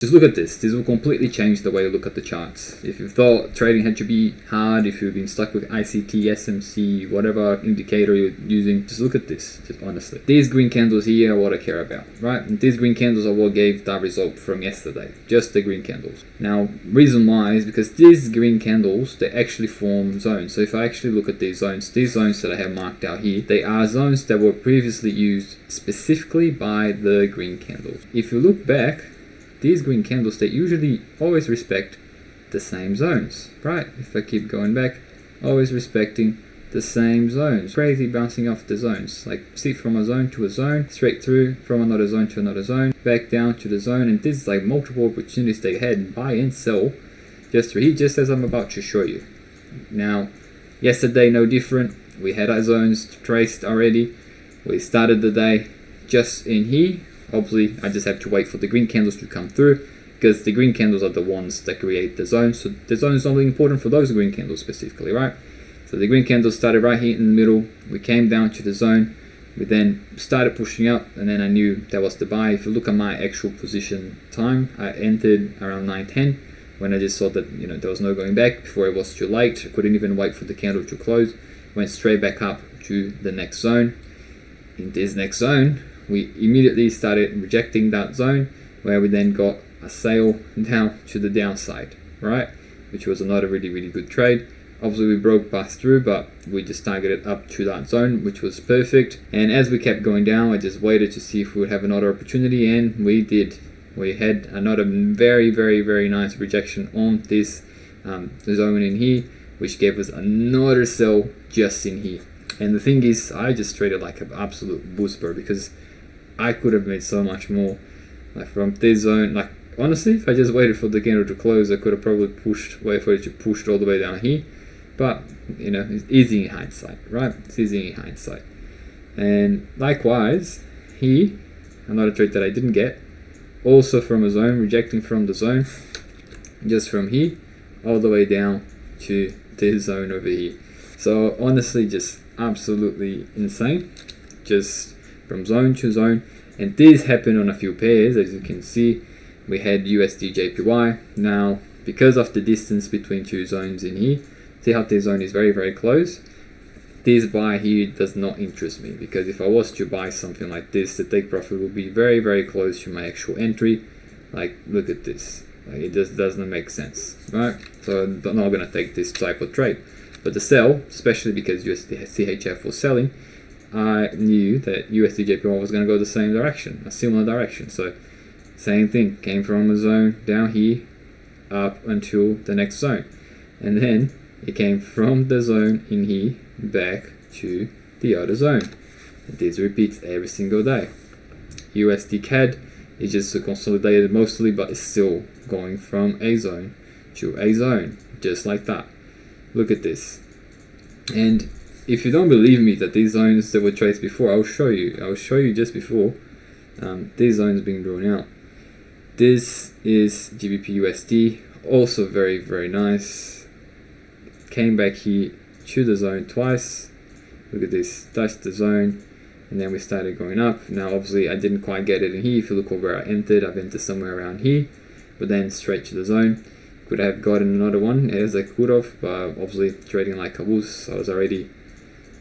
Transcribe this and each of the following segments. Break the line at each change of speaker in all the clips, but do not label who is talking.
Just look at this. This will completely change the way you look at the charts. If you thought trading had to be hard, if you've been stuck with ICT, SMC, whatever indicator you're using, just look at this, just honestly. These green candles here are what I care about, right? And these green candles are what gave that result from yesterday. Just the green candles. Now, reason why is because these green candles, they actually form zones. So if I actually look at these zones that I have marked out here, they are zones that were previously used specifically by the green candles. If you look back, these green candles, they usually always respect the same zones, right? If I keep going back, always respecting the same zones. Crazy bouncing off the zones. Like, see, from a zone to a zone, straight through, from another zone to another zone, back down to the zone, and this is like multiple opportunities they had, buy and sell, just through here, just as I'm about to show you. Now, yesterday, no different. We had our zones traced already. We started the day just in here. Obviously, I just have to wait for the green candles to come through, because the green candles are the ones that create the zone. So the zone is only important for those green candles specifically, right? So the green candles started right here in the middle. We came down to the zone. We then started pushing up, and then I knew that was the buy. If you look at my actual position time, I entered around 9:10 when I just saw that there was no going back before it was too late. I couldn't even wait for the candle to close. Went straight back up to the next zone. In this next zone, we immediately started rejecting that zone, where we then got a sale down to the downside, right? Which was another really, really good trade. Obviously, we broke past through, but we just targeted up to that zone, which was perfect. And as we kept going down, I just waited to see if we would have another opportunity, and we did. We had another very, very, very nice rejection on this zone in here, which gave us another sell just in here. And the thing is, I just traded like an absolute booster, because I could have made so much more, like from this zone. Like, honestly, if I just waited for the candle to close, I could have probably waited for it to push all the way down here. But it's easy in hindsight, right? It's easy in hindsight. And likewise, here, another trade that I didn't get, also from a zone, rejecting from the zone, just from here all the way down to this zone over here. So honestly, just absolutely insane. Just from zone to zone, and this happened on a few pairs. As you can see, we had USD JPY. Now, because of the distance between two zones in here, see how this zone is very, very close. This buy here does not interest me, because if I was to buy something like this, the take profit would be very, very close to my actual entry. Like, look at this. Like, it just doesn't make sense, right? So I'm not gonna take this type of trade. But the sell, especially because USD CHF was selling, I knew that USD JPY was going to go the same direction, a similar direction. So same thing, came from a zone down here up until the next zone, and then it came from the zone in here back to the other zone. And this repeats every single day. USD CAD is just consolidated mostly, but it's still going from a zone to a zone, just like that. Look at this. And if you don't believe me that these zones that were traced before, I'll show you just before these zones being drawn out. This is GBP USD, also very, very nice. Came back here to the zone twice. Look at this, touched the zone, and then we started going up. Now obviously I didn't quite get it in here. If you look at where I entered, I've entered somewhere around here, but then straight to the zone. Could have gotten another one, as I could have, but obviously trading like a wuss, I was already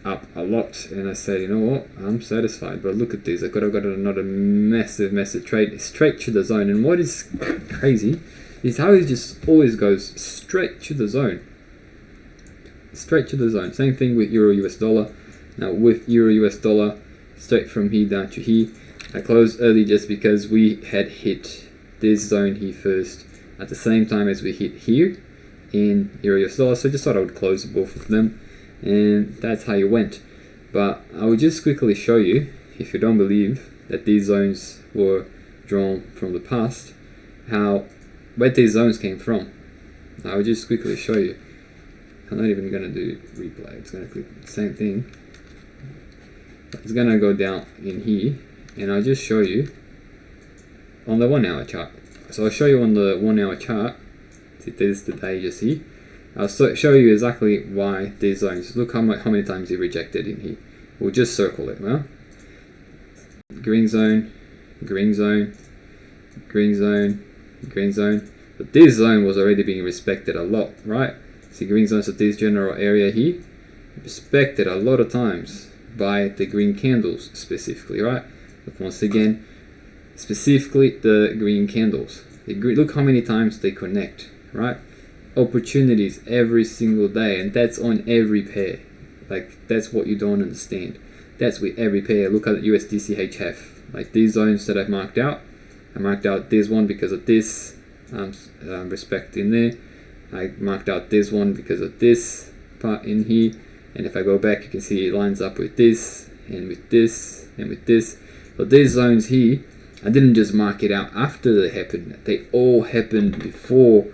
up a lot, and I said, you know what, I'm satisfied. But look at this, I could have gotten another massive trade straight to the zone. And what is crazy is how it just always goes straight to the zone. Straight to the zone. Same thing with Euro US dollar. Now with Euro US dollar, straight from here down to here. I closed early just because we had hit this zone here first, at the same time as we hit here in Euro US dollar. So I just thought I would close both of them, and that's how it went. But I will just quickly show you, if you don't believe that these zones were drawn from the past, where these zones came from. I will just quickly show you. I'm not even gonna do replay. It's gonna click the same thing. It's gonna go down in here, and I'll just show you on the 1 hour chart. So I'll show you on the 1 hour chart. See, this is the day you see. I'll show you exactly why these zones. Look how many times you rejected in here. We'll just circle it. Well, green zone, green zone, green zone, green zone. But this zone was already being respected a lot, right? See, green zone, so this general area here, respected a lot of times by the green candles specifically, right? But once again, specifically the green candles. Look how many times they connect, right? Opportunities every single day, and that's on every pair. Like, that's what you don't understand. That's with every pair. Look at USDCHF. Like these zones that I've marked out. I marked out this one because of this respect in there. I marked out this one because of this part in here. And if I go back, you can see it lines up with this, and with this, and with this. But these zones here, I didn't just mark it out after they happened. They all happened before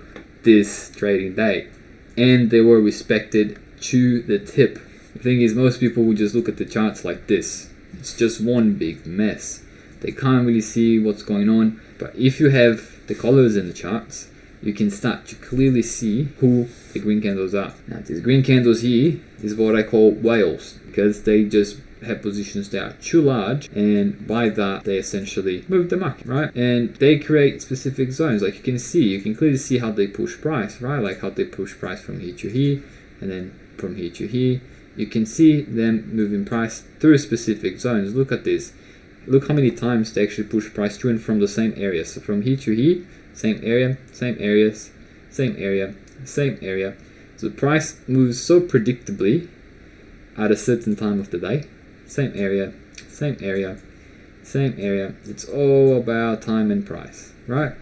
this trading day. And they were respected to the tip. The thing is, most people will just look at the charts like this. It's just one big mess. They can't really see what's going on. But if you have the colors in the charts, you can start to clearly see who the green candles are. Now, these green candles here is what I call whales, because they just have positions that are too large, and by that they essentially move the market, right? And they create specific zones. Like you can clearly see how they push price, right? Like how they push price from here to here, and then from here to here. You can see them moving price through specific zones. Look at this. Look how many times they actually push price to and from the same area. So from here to here, same area, same areas, same area, same area. So the price moves so predictably at a certain time of the day. Same area, same area, same area. It's all about time and price, right?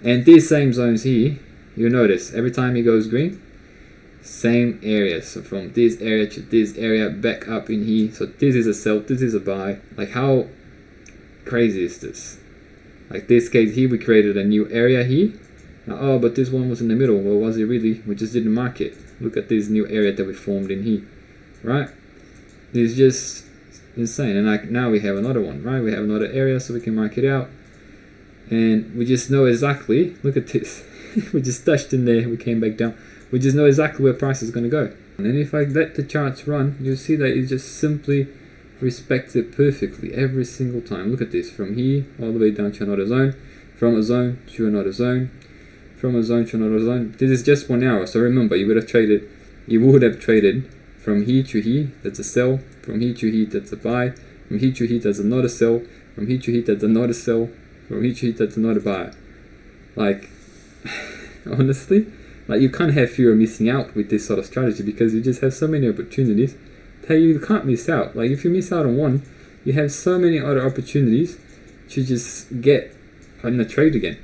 And these same zones here, you notice every time it goes green, same area. So from this area to this area, back up in here. So this is a sell, this is a buy. Like, how crazy is this? Like this case here, we created a new area here. Now, oh, but this one was in the middle. Well, was it really? We just didn't mark it. Look at this new area that we formed in here, right? It's just insane. And like now we have another one, right? We have another area, so we can mark it out. And we just know exactly, look at this. We just touched in there, we came back down. We just know exactly where price is going to go. And then if I let the charts run, you'll see that it just simply respects it perfectly every single time. Look at this, from here all the way down to another zone, from a zone to another zone, from a zone to another zone. This is just 1 hour, so remember, you would have traded from here to here, that's a sell, from here to here, that's a buy, from here to here, that's another sell, from here to here, that's another sell, from here to here, that's another buy. Like, honestly, like, you can't have fear of missing out with this sort of strategy, because you just have so many opportunities that you can't miss out. Like, if you miss out on one, you have so many other opportunities to just get in the trade again.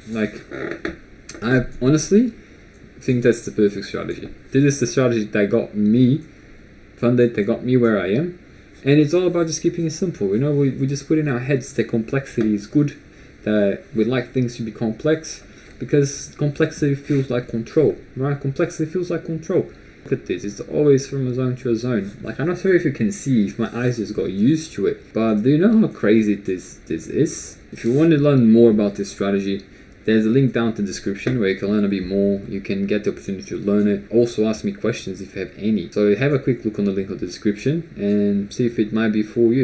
Like, I honestly think that's the perfect strategy. This is the strategy that got me funded, that got me where I am. And it's all about just keeping it simple. You know, we just put in our heads that complexity is good, that we like things to be complex, because complexity feels like control, right? Complexity feels like control. Look at this, it's always from a zone to a zone. Like, I'm not sure if you can see, if my eyes just got used to it, but do you know how crazy this is? If you want to learn more about this strategy, there's a link down in the description where you can learn a bit more. You can get the opportunity to learn it. Also ask me questions if you have any. So have a quick look on the link in the description and see if it might be for you.